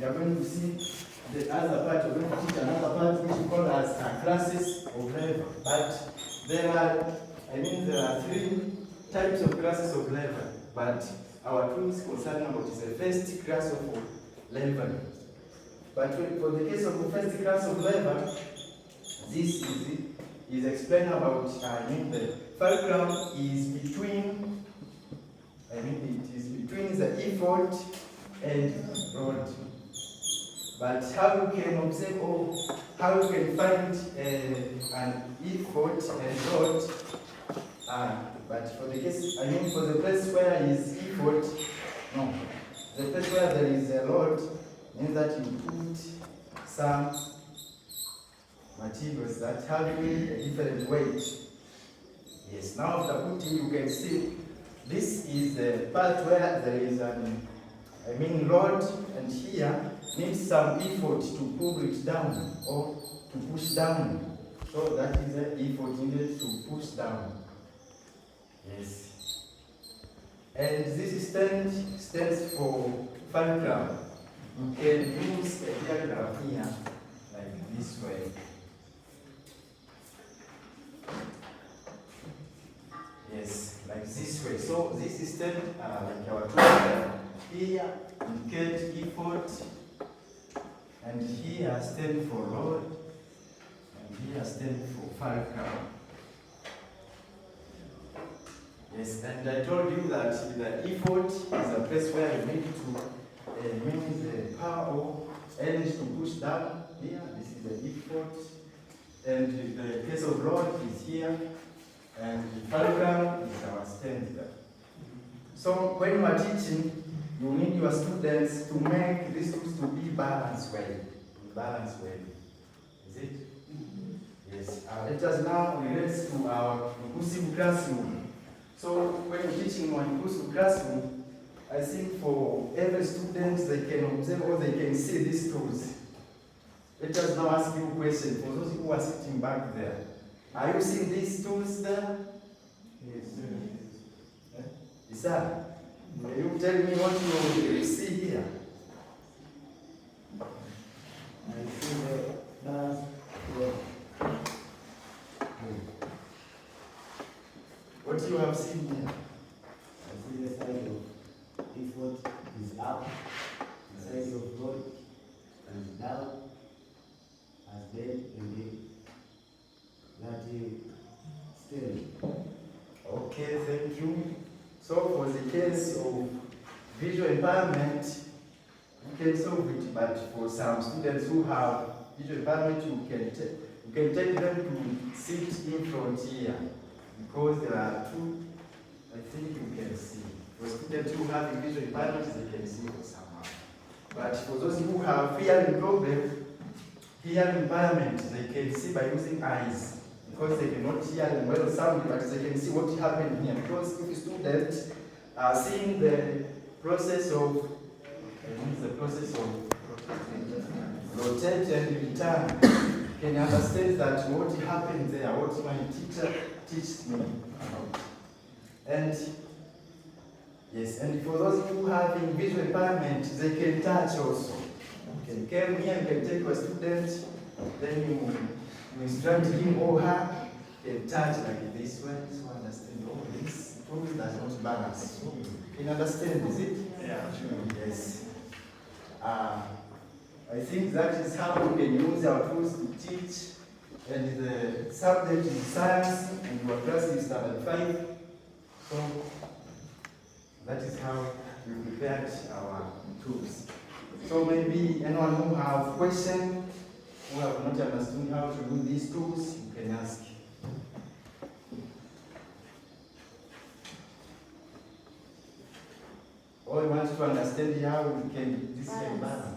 we are going to see the other part. We're going to teach another part which we call as classes of level. But there are three types of classes of level. But our tools concern about is the first class of level. But for the case of the first class of level, this is explained about. The fulcrum is between. It is between the effort and rod. But how you can observe or how you can find an effort and rod? But for the case, for the place where is effort, no. The place where there is a rod means that you put some materials that have a different weight. Yes, now after putting, you can see this is the part where there is an rod, and here needs some effort to pull it down or to push down. So that is the effort needed to push down. Yes. And this stands for fulcrum. You can use a diagram here like this way. Yes, like this way. So this is stand like our tool. Here indicate effort, and here stand for rod, and here stand for fulcrum. Yes, and I told you that the effort is a place where you need to use the power or energy to push down. Here, this is the effort, and the case of rod is here, and the fulcrum is our stand there. So when you are teaching, you need your students to make these tools to be balanced way. Is it? Yes. Let us now relate to our inclusive classroom. So when you're teaching on inclusive classroom, I think for every student, they can observe or they can see these tools. Let us now ask you a question. For those who are sitting back there, are you seeing these tools there? Yes. Yes, sir. Can you tell me what you see here? I see the last row. What you have seen here? I see the side of effort is up, the side of rod is down, as then and that still. Okay, thank you. So for the case of visual impairment, you can solve it, but for some students who have visual impairment, you can take them to sit in front here, because there are two, I think you can see. For students who have visual impairment, they can see somehow. But for those who have hearing problem, hearing impairment, they can see by using eyes. Because they cannot hear well sound, but they can see what happened here. Because if students are seeing the process of rotate and return, can understand that what happened there, what my teacher teaches me about. And yes, and for those who have visual impairment, they can touch also. You can come here, you can take a student, then you instruct him or her, can touch like this way, so understand, oh, this tool does not balance. So, you can understand, is it? Yeah, sure. Yes. I think that is how we can use our tools to teach. And the subject is science, and your class is standard 5. So, that is how we prepared our tools. So maybe anyone who have question, who have not understood how to do these tools, you can ask. Or you want to understand how we can this can balance.